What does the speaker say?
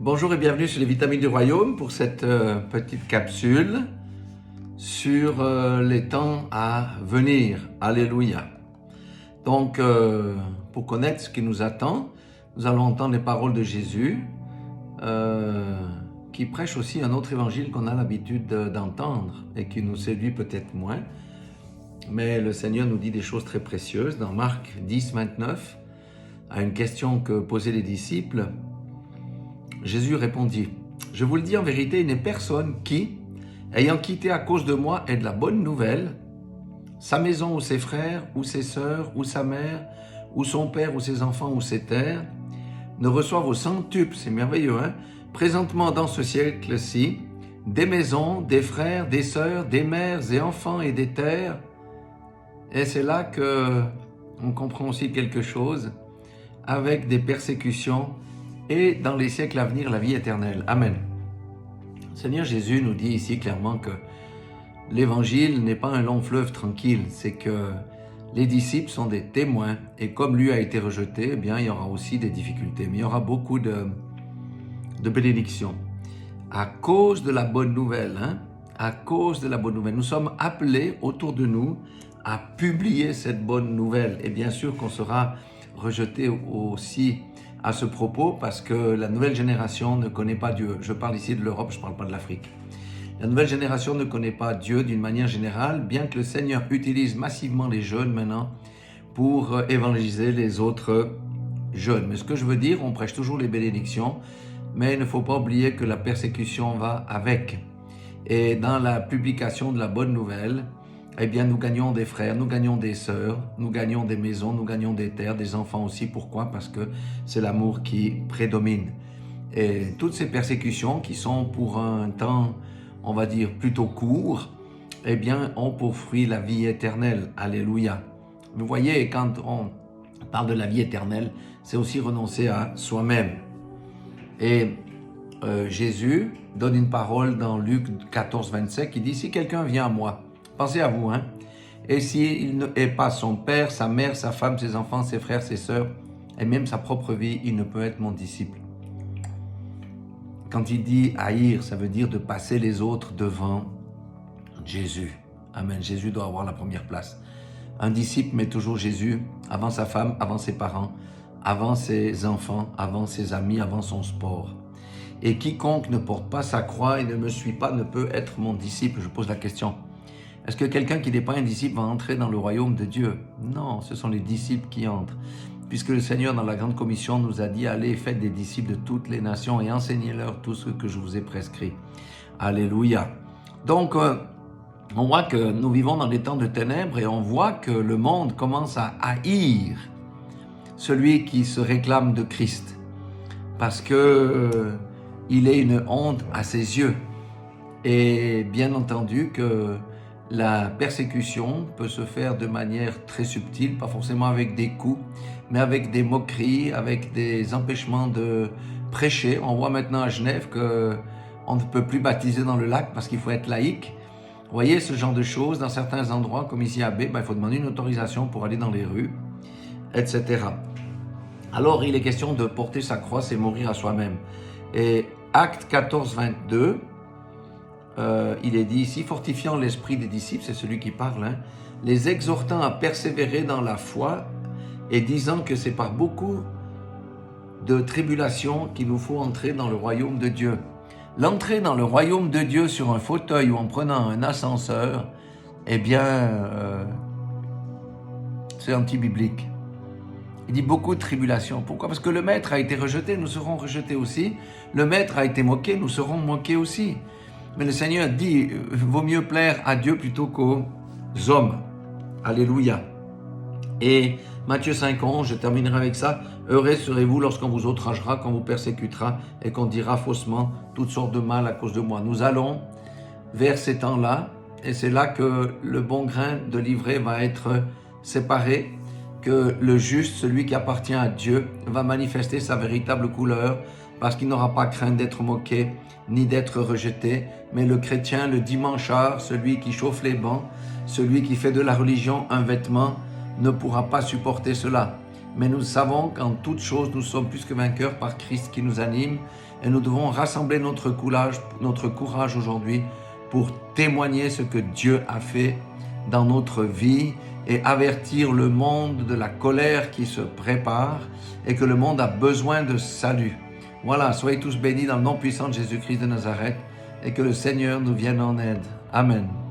Bonjour et bienvenue sur les Vitamines du Royaume pour cette petite capsule sur les temps à venir. Alléluia. Donc, pour connaître ce qui nous attend, nous allons entendre les paroles de Jésus qui prêche aussi un autre évangile qu'on a l'habitude d'entendre et qui nous séduit peut-être moins. Mais le Seigneur nous dit des choses très précieuses. Dans Marc 10, 29, à une question que posaient les disciples, Jésus répondit, « Je vous le dis en vérité, il n'est personne qui, ayant quitté à cause de moi, ait de la bonne nouvelle, sa maison ou ses frères ou ses sœurs ou sa mère ou son père ou ses enfants ou ses terres, ne reçoive au centuple, c'est merveilleux, présentement dans ce siècle-ci, des maisons, des frères, des sœurs, des mères et enfants et des terres. » Et c'est là qu'on comprend aussi quelque chose, avec des persécutions, et dans les siècles à venir, la vie éternelle. Amen. Seigneur Jésus nous dit ici clairement que l'évangile n'est pas un long fleuve tranquille, c'est que les disciples sont des témoins, et comme lui a été rejeté, eh bien, il y aura aussi des difficultés, mais il y aura beaucoup de bénédictions. À cause de la bonne nouvelle, à cause de la bonne nouvelle, nous sommes appelés autour de nous à publier cette bonne nouvelle, et bien sûr qu'on sera rejeté aussi à ce propos parce que la nouvelle génération ne connaît pas Dieu. Je parle ici de l'Europe, je ne parle pas de l'Afrique. La nouvelle génération ne connaît pas Dieu d'une manière générale, bien que le Seigneur utilise massivement les jeunes maintenant pour évangéliser les autres jeunes. Mais ce que je veux dire, on prêche toujours les bénédictions, mais il ne faut pas oublier que la persécution va avec. Et dans la publication de la bonne nouvelle, eh bien, nous gagnons des frères, nous gagnons des sœurs, nous gagnons des maisons, nous gagnons des terres, des enfants aussi. Pourquoi? Parce que c'est l'amour qui prédomine. Et toutes ces persécutions qui sont pour un temps, on va dire, plutôt court, eh bien, ont pour fruit la vie éternelle. Alléluia. Vous voyez, quand on parle de la vie éternelle, c'est aussi renoncer à soi-même. Et Jésus donne une parole dans Luc 14, 27 qui dit « Si quelqu'un vient à moi », pensez à vous, et s'il n'est pas son père, sa mère, sa femme, ses enfants, ses frères, ses sœurs, et même sa propre vie, il ne peut être mon disciple. Quand il dit haïr, ça veut dire de passer les autres devant Jésus. Amen. Jésus doit avoir la première place. Un disciple met toujours Jésus avant sa femme, avant ses parents, avant ses enfants, avant ses amis, avant son sport. Et quiconque ne porte pas sa croix et ne me suit pas ne peut être mon disciple. Je pose la question. Est-ce que quelqu'un qui n'est pas un disciple va entrer dans le royaume de Dieu? Non, ce sont les disciples qui entrent. Puisque le Seigneur, dans la Grande Commission, nous a dit « Allez, faites des disciples de toutes les nations et enseignez-leur tout ce que je vous ai prescrit. » Alléluia. Donc, on voit que nous vivons dans des temps de ténèbres et on voit que le monde commence à haïr celui qui se réclame de Christ. Parce que il est une honte à ses yeux. Et bien entendu que la persécution peut se faire de manière très subtile, pas forcément avec des coups, mais avec des moqueries, avec des empêchements de prêcher. On voit maintenant à Genève qu'on ne peut plus baptiser dans le lac parce qu'il faut être laïque. Vous voyez ce genre de choses dans certains endroits, comme ici à B, il faut demander une autorisation pour aller dans les rues, etc. Alors il est question de porter sa croix, c'est mourir à soi-même. Et Acte 14, 22, il est dit ici, fortifiant l'esprit des disciples, c'est celui qui parle, les exhortant à persévérer dans la foi et disant que c'est par beaucoup de tribulations qu'il nous faut entrer dans le royaume de Dieu. L'entrée dans le royaume de Dieu sur un fauteuil ou en prenant un ascenseur, eh bien, c'est anti-biblique. Il dit beaucoup de tribulations. Pourquoi? Parce que le maître a été rejeté, nous serons rejetés aussi. Le maître a été moqué, nous serons moqués aussi. Mais le Seigneur dit, vaut mieux plaire à Dieu plutôt qu'aux hommes. Alléluia. Et Matthieu 5,11, je terminerai avec ça. Heureux serez-vous lorsqu'on vous outragera, qu'on vous persécutera et qu'on dira faussement toutes sortes de mal à cause de moi. Nous allons vers ces temps-là et c'est là que le bon grain de l'ivraie va être séparé, que le juste, celui qui appartient à Dieu, va manifester sa véritable couleur parce qu'il n'aura pas crainte d'être moqué ni d'être rejeté, mais le chrétien, le dimanchard, celui qui chauffe les bancs, celui qui fait de la religion un vêtement, ne pourra pas supporter cela. Mais nous savons qu'en toutes choses, nous sommes plus que vainqueurs par Christ qui nous anime et nous devons rassembler notre courage aujourd'hui pour témoigner ce que Dieu a fait dans notre vie et avertir le monde de la colère qui se prépare et que le monde a besoin de salut. Voilà, soyez tous bénis dans le nom puissant de Jésus-Christ de Nazareth et que le Seigneur nous vienne en aide. Amen.